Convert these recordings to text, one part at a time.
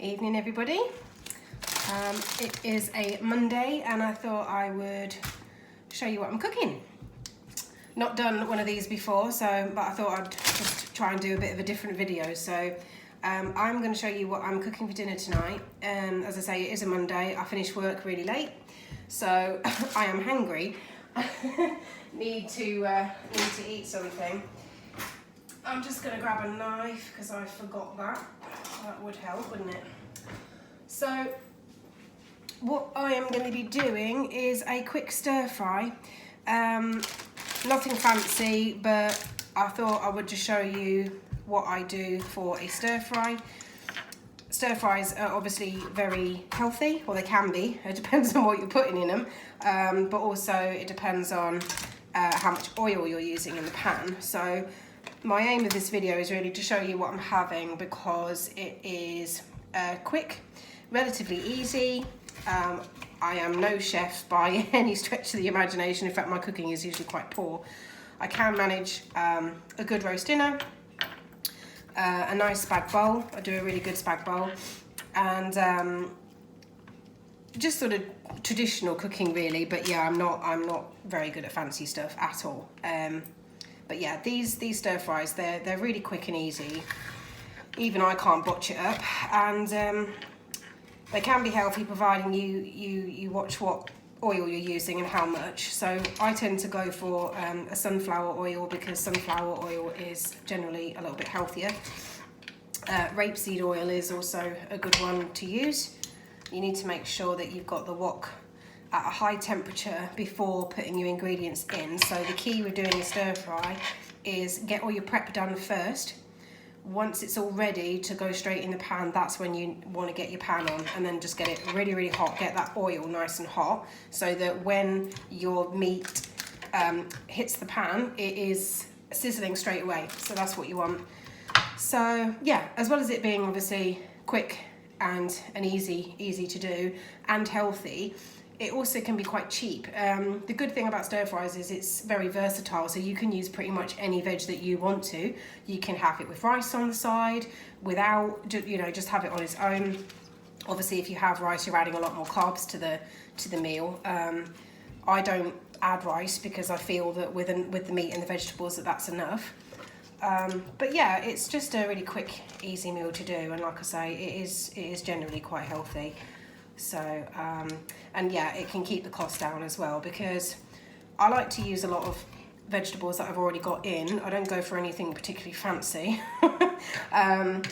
Evening, everybody. It is a Monday and I thought I would show you what I'm cooking. Not done one of these before, but I thought I'd just try and do a bit of a different video. So I'm going to show you what I'm cooking for dinner tonight. As I say, it is a Monday. I finished work really late, so I am hungry. need to eat something. I'm just going to grab a knife because I forgot that. That would help, wouldn't it? So what I am going to be doing is a quick stir fry. Nothing fancy, but I thought I would just show you what I do for a stir fry. Stir fries are obviously very healthy, or they can be. It depends on what you're putting in them, but also it depends on how much oil you're using in the pan. So my aim of this video is really to show you what I'm having because it is quick, relatively easy. I am no chef by any stretch of the imagination. In fact, my cooking is usually quite poor. I can manage a good roast dinner, a nice spag bowl. I do a really good spag bowl, and just sort of traditional cooking really. But yeah, I'm not very good at fancy stuff at all. But yeah, these stir fries, they're really quick and easy. Even I can't botch it up, and they can be healthy providing you watch what oil you're using and how much. So I tend to go for a sunflower oil because sunflower oil is generally a little bit healthier. Rapeseed oil is also a good one to use. You need to make sure that you've got the wok at a high temperature before putting your ingredients in. So the key with doing a stir fry is get all your prep done first. Once it's all ready to go straight in the pan, that's when you want to get your pan on, and then just get it really, really hot. Get that oil nice and hot so that when your meat hits the pan, it is sizzling straight away. So that's what you want. So yeah, as well as it being obviously quick and easy to do and healthy, it also can be quite cheap. The good thing about stir fries is it's very versatile, so you can use pretty much any veg that you want to. You can have it with rice on the side, without, just have it on its own. Obviously, if you have rice, you're adding a lot more carbs to the meal. I don't add rice because I feel that with the meat and the vegetables that's enough. But yeah, it's just a really quick, easy meal to do, and like I say, it is generally quite healthy. So, and yeah, it can keep the cost down as well because I like to use a lot of vegetables that I've already got in. I don't go for anything particularly fancy. And,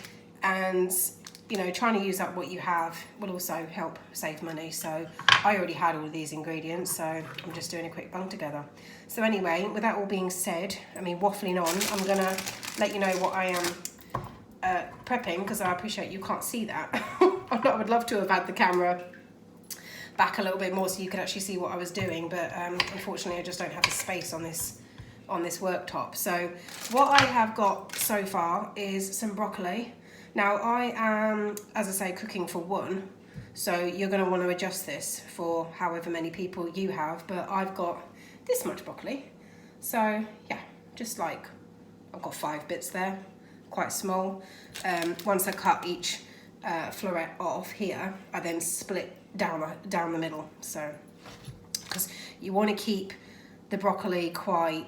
trying to use up what you have will also help save money. So I already had all of these ingredients, so I'm just doing a quick bung together. So anyway, with that all being said, waffling on, I'm gonna let you know what I am prepping because I appreciate you can't see that. I would love to have had the camera back a little bit more so you could actually see what I was doing, but unfortunately I just don't have the space on this worktop. So what I have got so far is some broccoli. Now I am, as I say, cooking for one, so you're going to want to adjust this for however many people you have, but I've got this much broccoli. So yeah, just like I've got 5 bits there, quite small. Once I cut each floret off here, I then split down the middle. So because you want to keep the broccoli quite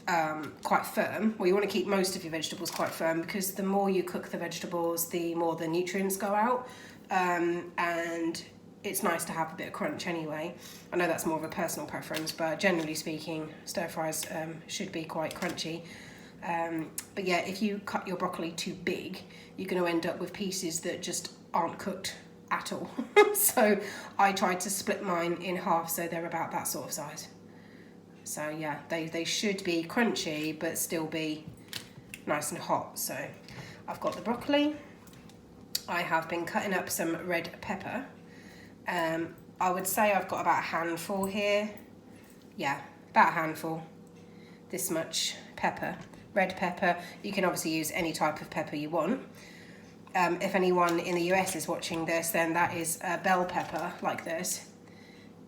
firm. Well, you want to keep most of your vegetables quite firm because the more you cook the vegetables, the more the nutrients go out, and it's nice to have a bit of crunch anyway. I know that's more of a personal preference, but generally speaking, stir fries should be quite crunchy. But yeah, if you cut your broccoli too big, you're going to end up with pieces that just aren't cooked at all. So I tried to split mine in half so they're about that sort of size. So yeah, they should be crunchy but still be nice and hot. So I've got the broccoli. I have been cutting up some red pepper. I would say I've got about a handful here. Yeah, about a handful. This much pepper. Red pepper. You can obviously use any type of pepper you want. If anyone in the US is watching this, then that is a bell pepper like this.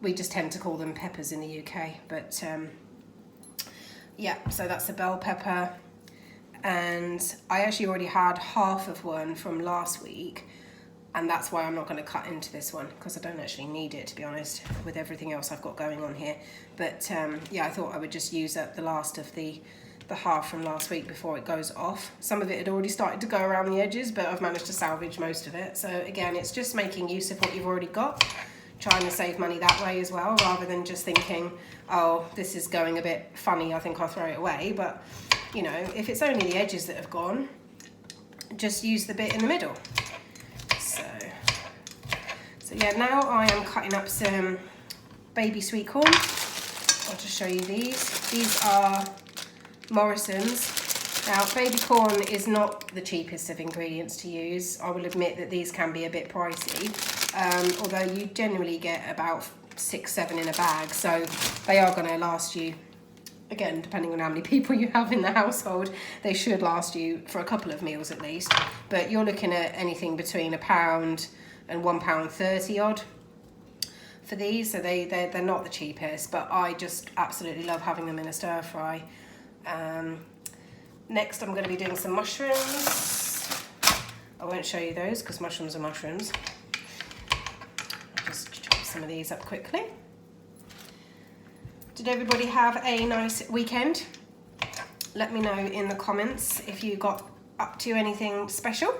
We just tend to call them peppers in the UK, but yeah, so that's a bell pepper. And I actually already had half of one from last week, and that's why I'm not going to cut into this one, because I don't actually need it, to be honest, with everything else I've got going on here. But yeah, I thought I would just use up the last of the half from last week before it goes off. Some of it had already started to go around the edges, but I've managed to salvage most of it. So again, it's just making use of what you've already got, trying to save money that way as well, rather than just thinking, oh, this is going a bit funny, I think I'll throw it away. But you know, if it's only the edges that have gone, just use the bit in the middle. So yeah, now I am cutting up some baby sweet corn. I'll just show you these. These are Morrison's. Now, baby corn is not the cheapest of ingredients to use. I will admit that these can be a bit pricey, although you generally get about 6, 7 in a bag, so they are going to last you, again, depending on how many people you have in the household, they should last you for a couple of meals at least. But you're looking at anything between £1 and £1.30 odd for these, so they're not the cheapest, but I just absolutely love having them in a stir fry. Next I'm going to be doing some mushrooms. I won't show you those because mushrooms are mushrooms. I'll just chop some of these up quickly. Did everybody have a nice weekend? Let me know in the comments if you got up to anything special.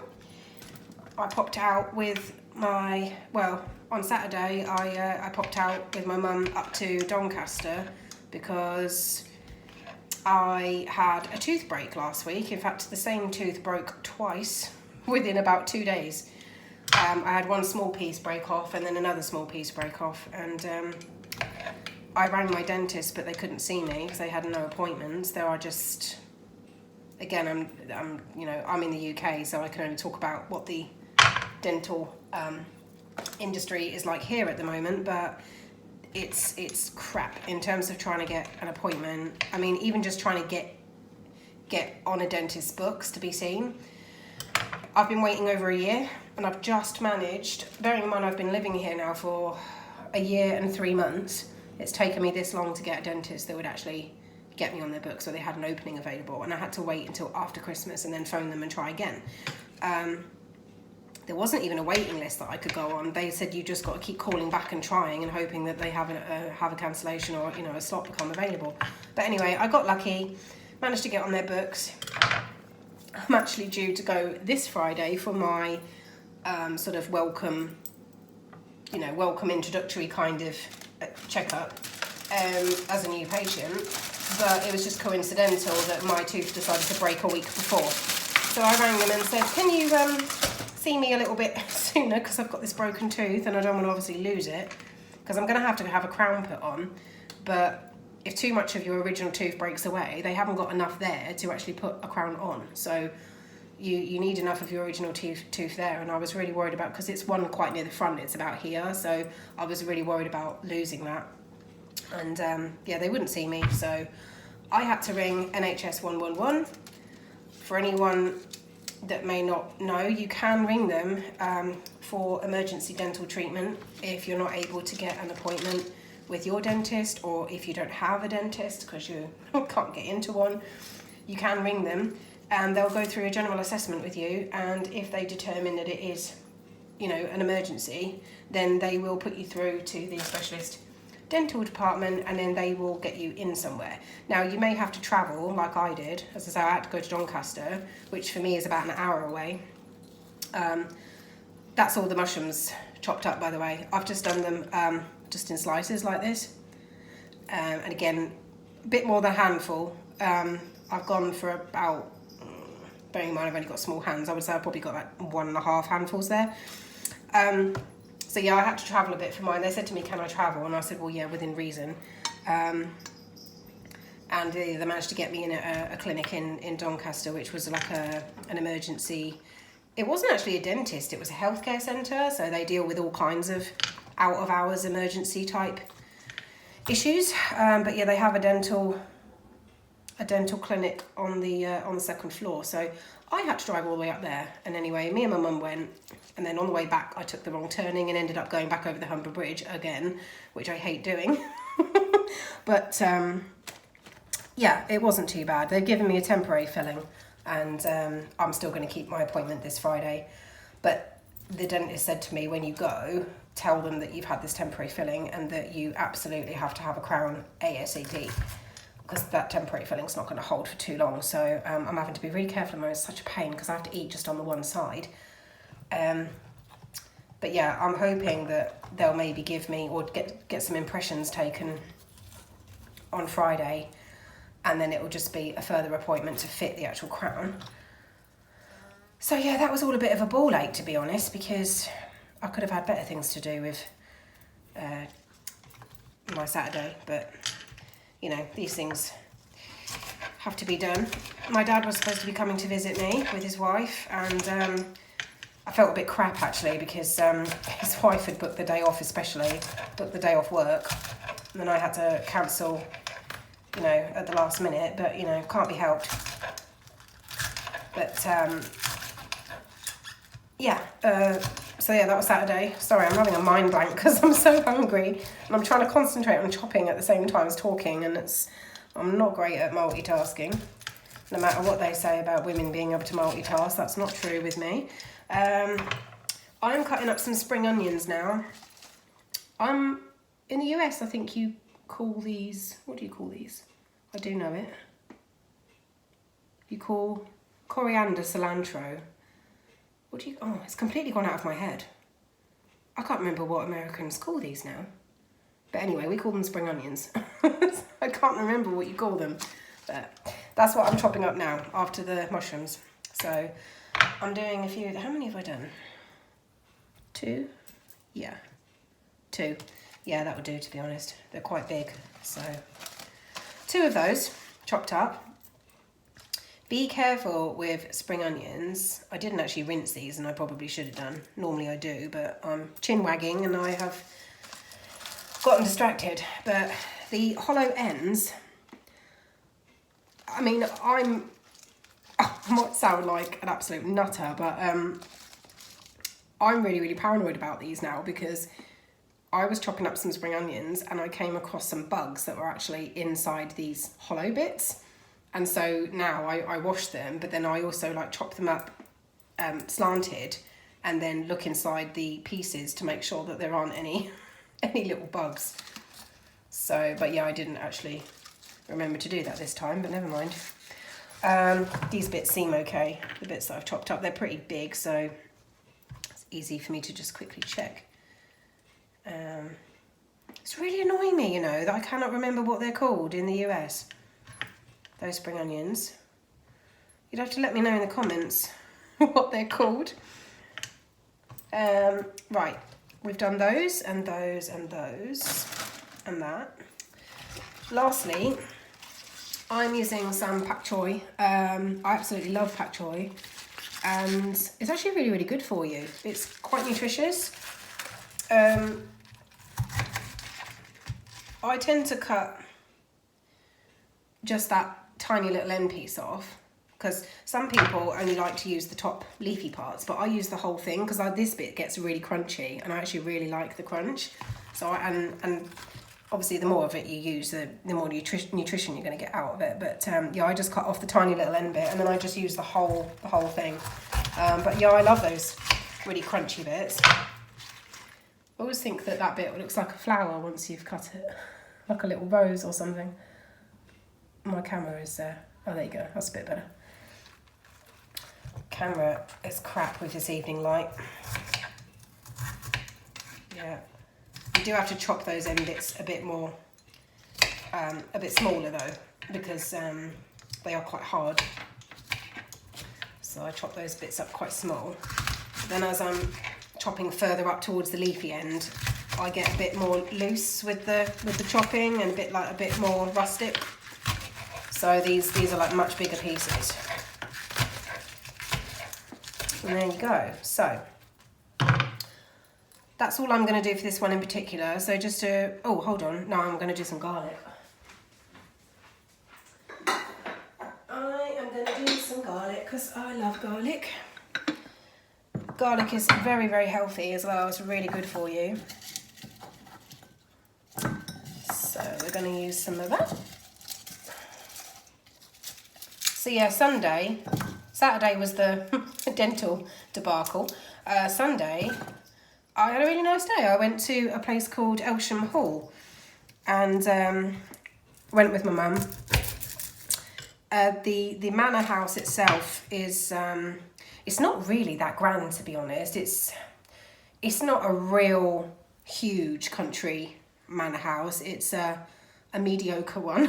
I popped out with my, well, on Saturday I popped out with my mum up to Doncaster because I had a tooth break last week. In fact, the same tooth broke twice within about 2 days. I had one small piece break off and then another small piece break off, and I rang my dentist, but they couldn't see me because they had no appointments. They are just, again, I'm in the UK, so I can only talk about what the dental industry is like here at the moment, but it's crap in terms of trying to get an appointment. I mean, even just trying to get on a dentist's books to be seen. I've been waiting over a year, and I've just managed, bearing in mind I've been living here now for a year and 3 months, it's taken me this long to get a dentist that would actually get me on their books, so they had an opening available, and I had to wait until after Christmas and then phone them and try again. There wasn't even a waiting list that I could go on. They said you just got to keep calling back and trying and hoping that they have a cancellation or, you know, a slot become available. But anyway, I got lucky, managed to get on their books. I'm actually due to go this Friday for my sort of welcome introductory kind of checkup as a new patient, but it was just coincidental that my tooth decided to break a week before. So I rang them and said, can you see me a little bit sooner, because I've got this broken tooth and I don't want to obviously lose it, because I'm going to have a crown put on, but if too much of your original tooth breaks away, they haven't got enough there to actually put a crown on. So you need enough of your original tooth there, and I was really worried about, because it's one quite near the front, it's about here, so I was really worried about losing that. And yeah, they wouldn't see me, so I had to ring NHS 111. For anyone that may not know, you can ring them for emergency dental treatment if you're not able to get an appointment with your dentist, or if you don't have a dentist because you can't get into one. You can ring them and they'll go through a general assessment with you, and if they determine that it is, you know, an emergency, then they will put you through to the specialist dental department, and then they will get you in somewhere. Now, you may have to travel like I did. As I say, I had to go to Doncaster, which for me is about an hour away. That's all the mushrooms chopped up, by the way. I've just done them just in slices like this, and again, a bit more than a handful. I've gone for about, bearing in mind I've only got small hands, I would say I've probably got like 1.5 handfuls there. So yeah, I had to travel a bit for mine. They said to me, can I travel? And I said, well, yeah, within reason. And they managed to get me in a clinic in Doncaster, which was like an emergency. It wasn't actually a dentist, it was a healthcare centre. So they deal with all kinds of out of hours emergency type issues. But yeah, they have a dental clinic on the second floor. So I had to drive all the way up there, and anyway, me and my mum went, and then on the way back I took the wrong turning and ended up going back over the Humber Bridge again, which I hate doing. But yeah, it wasn't too bad. They've given me a temporary filling, and I'm still going to keep my appointment this Friday. But the dentist said to me, when you go, tell them that you've had this temporary filling and that you absolutely have to have a crown ASAP, because that temporary filling's not going to hold for too long. So I'm having to be really careful. It's such a pain because I have to eat just on the one side. But yeah, I'm hoping that they'll maybe give me, or get some impressions taken on Friday, and then it will just be a further appointment to fit the actual crown. So yeah, that was all a bit of a ball ache, to be honest, because I could have had better things to do with my Saturday, but you know, these things have to be done. My dad was supposed to be coming to visit me with his wife, and I felt a bit crap actually, because his wife had booked the day off, especially booked the day off work, and then I had to cancel, you know, at the last minute, but you know, can't be helped. But yeah, so yeah, that was Saturday. Sorry, I'm having a mind blank because I'm so hungry and I'm trying to concentrate on chopping at the same time as talking, and I'm not great at multitasking. No matter what they say about women being able to multitask, that's not true with me. I'm cutting up some spring onions now. I'm in the US, I think you call these, what do you call these? I do know it. You call coriander cilantro. What do you, oh, it's completely gone out of my head. I can't remember what Americans call these now. But anyway, we call them spring onions. I can't remember what you call them. But that's what I'm chopping up now after the mushrooms. So I'm doing a few, how many have I done? 2? Yeah, 2. Yeah, that would do, to be honest. They're quite big. So 2 of those chopped up. Be careful with spring onions. I didn't actually rinse these, and I probably should have done. Normally I do, but I'm chin wagging and I have gotten distracted. But the hollow ends, I mean, I might sound like an absolute nutter, but I'm really, really paranoid about these now, because I was chopping up some spring onions and I came across some bugs that were actually inside these hollow bits. And so now I wash them, but then I also like chop them up slanted and then look inside the pieces to make sure that there aren't any little bugs. So, but yeah, I didn't actually remember to do that this time, but never mind. These bits seem okay. The bits that I've chopped up, they're pretty big, so it's easy for me to just quickly check. It's really annoying me, you know, that I cannot remember what they're called in the US. Those spring onions. You'd have to let me know in the comments what they're called. Right, we've done those and those and those and that. Lastly, I'm using some pak choi. I absolutely love pak choi, and it's actually really, really good for you. It's quite nutritious. I tend to cut just that tiny little end piece off, because some people only like to use the top leafy parts, but I use the whole thing because this bit gets really crunchy and I actually really like the crunch. So and obviously the more of it you use, the more nutrition you're going to get out of it. But yeah, I just cut off the tiny little end bit and then I just use the whole thing. But yeah, I love those really crunchy bits. I always think that bit looks like a flower once you've cut it, like a little rose or something. My camera is there. Oh, there you go. That's a bit better. Camera is crap with this evening light. Yeah. You do have to chop those end bits a bit more, a bit smaller though, because they are quite hard. So I chop those bits up quite small. Then as I'm chopping further up towards the leafy end, I get a bit more loose with the chopping and a bit more rustic. So these are like much bigger pieces. And there you go. So that's all I'm going to do for this one in particular. So just to, oh, hold on. No, I'm going to do some garlic. I am going to do some garlic because I love garlic. Garlic is very, very healthy as well. It's really good for you. So we're going to use some of that. So yeah, Sunday Saturday was the dental debacle. Sunday, I had a really nice day. I went to a place called Elsham Hall and went with my mum. The manor house itself is it's not really that grand, to be honest. It's not a real huge country manor house. It's a mediocre one.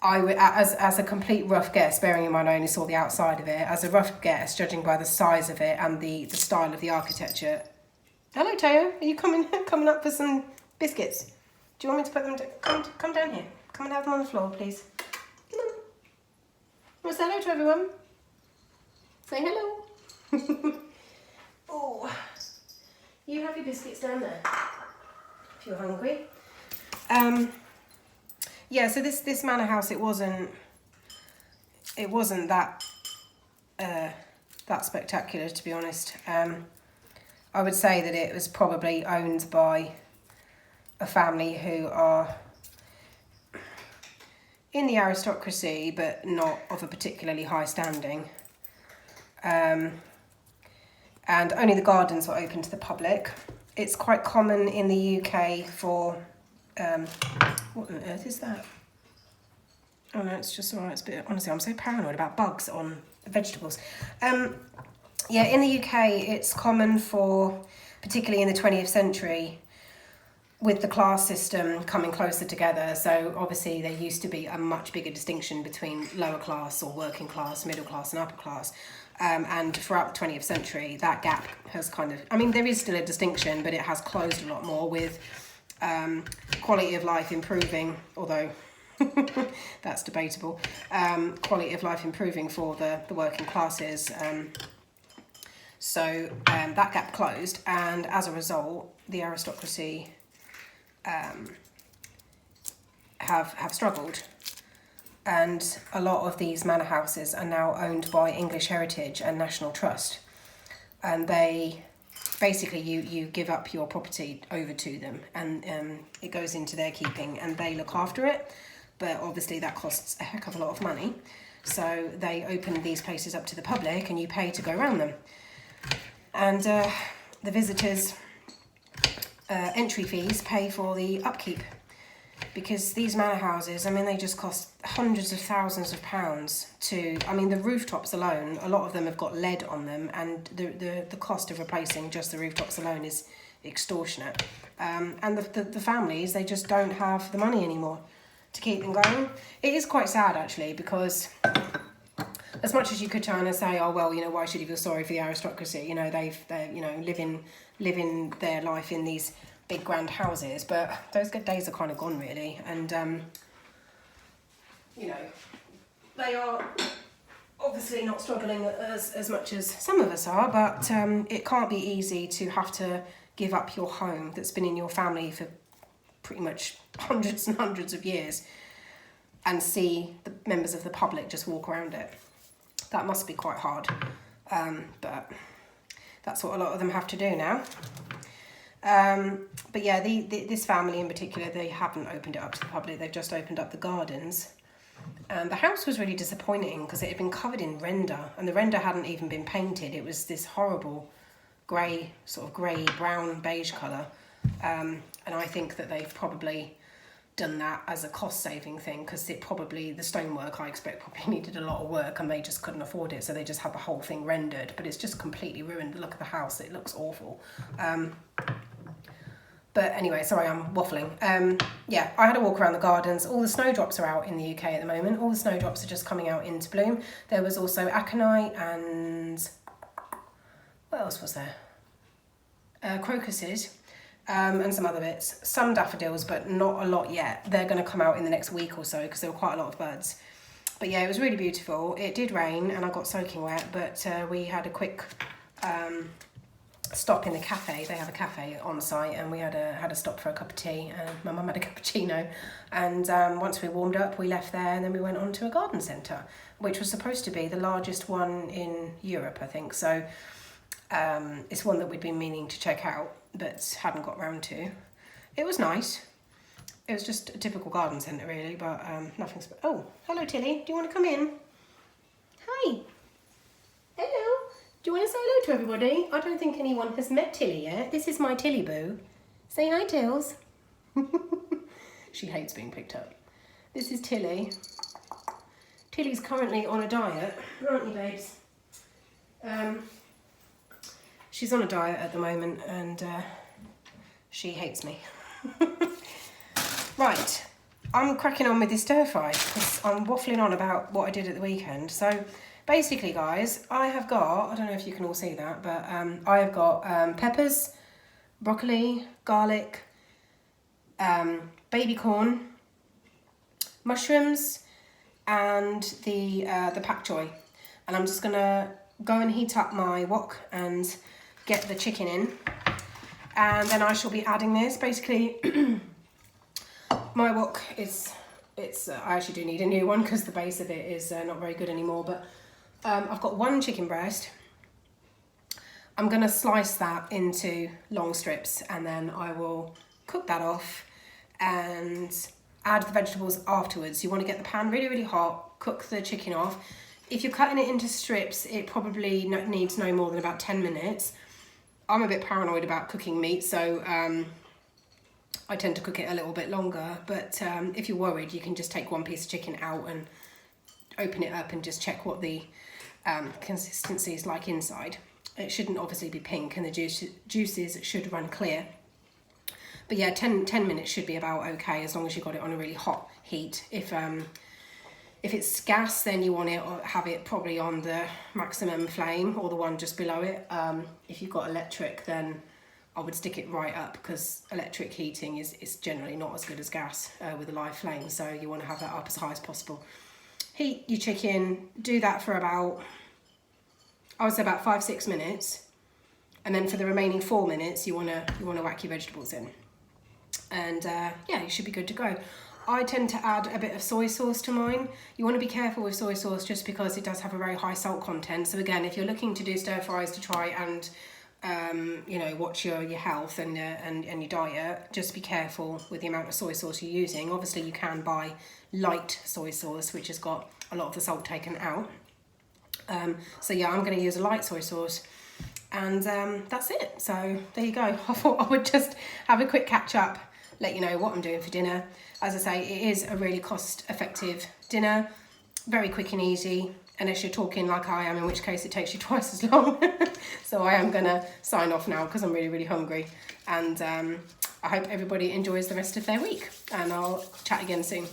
I would, as a complete rough guess, bearing in mind I only saw the outside of it, as a rough guess, judging by the size of it and the style of the architecture. Hello, Teo. Are you coming up for some biscuits? Do you want me to put them? Come down here. Come and have them on the floor, please. Come on. Well, say hello to everyone. Say hello. Oh, you have your biscuits down there if you're hungry. Yeah, so this manor house, it wasn't that that spectacular, to be honest. I would say that it was probably owned by a family who are in the aristocracy, but not of a particularly high standing. And only the gardens were open to the public. It's quite common in the UK for what on earth is that? Oh no, it's just alright. It's a bit, honestly, I'm so paranoid about bugs on vegetables. Yeah, in the UK, it's common for, particularly in the 20th century, with the class system coming closer together. So obviously there used to be a much bigger distinction between lower class or working class, middle class and upper class. And throughout the 20th century, that gap has kind of, I mean, there is still a distinction, but it has closed a lot more with quality of life improving, although that's debatable. Quality of life improving for the working classes. So that gap closed, and as a result, the aristocracy have struggled. And a lot of these manor houses are now owned by English Heritage and National Trust. And they basically, you give up your property over to them, and it goes into their keeping and they look after it. But obviously that costs a heck of a lot of money. So they open these places up to the public and you pay to go around them. And the visitors' entry fees pay for the upkeep. Because these manor houses, I mean, they just cost hundreds of thousands of pounds to, I mean, the rooftops alone, a lot of them have got lead on them, and the cost of replacing just the rooftops alone is extortionate. And the families, they just don't have the money anymore to keep them going. It is quite sad, actually, because as much as you could try and say, oh, well, you know, why should you feel sorry for the aristocracy? You know, they're you know, living their life in these big grand houses, but those good days are kind of gone, really. And you know, they are obviously not struggling as much as some of us are, but it can't be easy to have to give up your home that's been in your family for pretty much hundreds and hundreds of years and see the members of the public just walk around it. That must be quite hard, but that's what a lot of them have to do now. But yeah, this family in particular, they haven't opened it up to the public. They've just opened up the gardens. And the house was really disappointing because it had been covered in render, and the render hadn't even been painted. It was this horrible grey, sort of grey, brown, beige colour. And I think that they've probably done that as a cost-saving thing, because the stonework, I expect, probably needed a lot of work and they just couldn't afford it, so they just had the whole thing rendered. But it's just completely ruined the look of the house. It looks awful. But anyway, sorry, I'm waffling. Yeah, I had a walk around the gardens. All the snowdrops are out in the UK at the moment. All the snowdrops are just coming out into bloom. There was also aconite and... what else was there? Crocuses. And some other bits. Some daffodils, but not a lot yet. They're going to come out in the next week or so because there were quite a lot of buds. But yeah, it was really beautiful. It did rain and I got soaking wet, but we had a quick stop in the cafe. They have a cafe on site, and we had a stop for a cup of tea, and my mum had a cappuccino. And once we warmed up, we left there, and then we went on to a garden centre, which was supposed to be the largest one in Europe, I think. So it's one that we'd been meaning to check out, but hadn't got round to. It was nice. It was just a typical garden centre, really, but nothing special. Oh, hello, Tilly. Do you want to come in? Hi, hi. Hello. Do you want to say hello to everybody? I don't think anyone has met Tilly yet. This is my Tilly boo. Say hi, Tills. She hates being picked up. This is Tilly. Tilly's currently on a diet, aren't you, babes? She's on a diet at the moment and she hates me. Right, I'm cracking on with this stir fry because I'm waffling on about what I did at the weekend. So basically, guys, I have got, I don't know if you can all see that, but I have got peppers, broccoli, garlic, baby corn, mushrooms, and the pak choy. And I'm just gonna go and heat up my wok and get the chicken in, and then I shall be adding this. Basically, my wok is, I actually do need a new one because the base of it is not very good anymore, but I've got one chicken breast. I'm gonna slice that into long strips and then I will cook that off and add the vegetables afterwards. You want to get the pan really, really hot, cook the chicken off. If you're cutting it into strips, it probably needs no more than about 10 minutes. I'm a bit paranoid about cooking meat, so I tend to cook it a little bit longer. But if you're worried, you can just take one piece of chicken out and open it up and just check what the consistency is like inside. It shouldn't obviously be pink and the juices should run clear. But yeah, 10 minutes should be about okay as long as you've got it on a really hot heat. If it's gas, then you want to have it probably on the maximum flame or the one just below it. If you've got electric, then I would stick it right up because electric heating is generally not as good as gas with a live flame. So you want to have that up as high as possible. Heat your chicken, do that for about, I would say about 5-6 minutes. And then for the remaining 4 minutes, you want to whack your vegetables in. And yeah, you should be good to go. I tend to add a bit of soy sauce to mine. You want to be careful with soy sauce just because it does have a very high salt content. So again, if you're looking to do stir fries to try and you know, watch your health and your diet, just be careful with the amount of soy sauce you're using. Obviously, you can buy light soy sauce, which has got a lot of the salt taken out. So yeah, I'm going to use a light soy sauce. And that's it. So there you go. I thought I would just have a quick catch up, let you know what I'm doing for dinner. As I say, it is a really cost-effective dinner, very quick and easy, unless you're talking like I am, in which case it takes you twice as long. So I am gonna sign off now because I'm really, really hungry. And I hope everybody enjoys the rest of their week, and I'll chat again soon.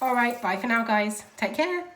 All right, bye for now, guys. Take care.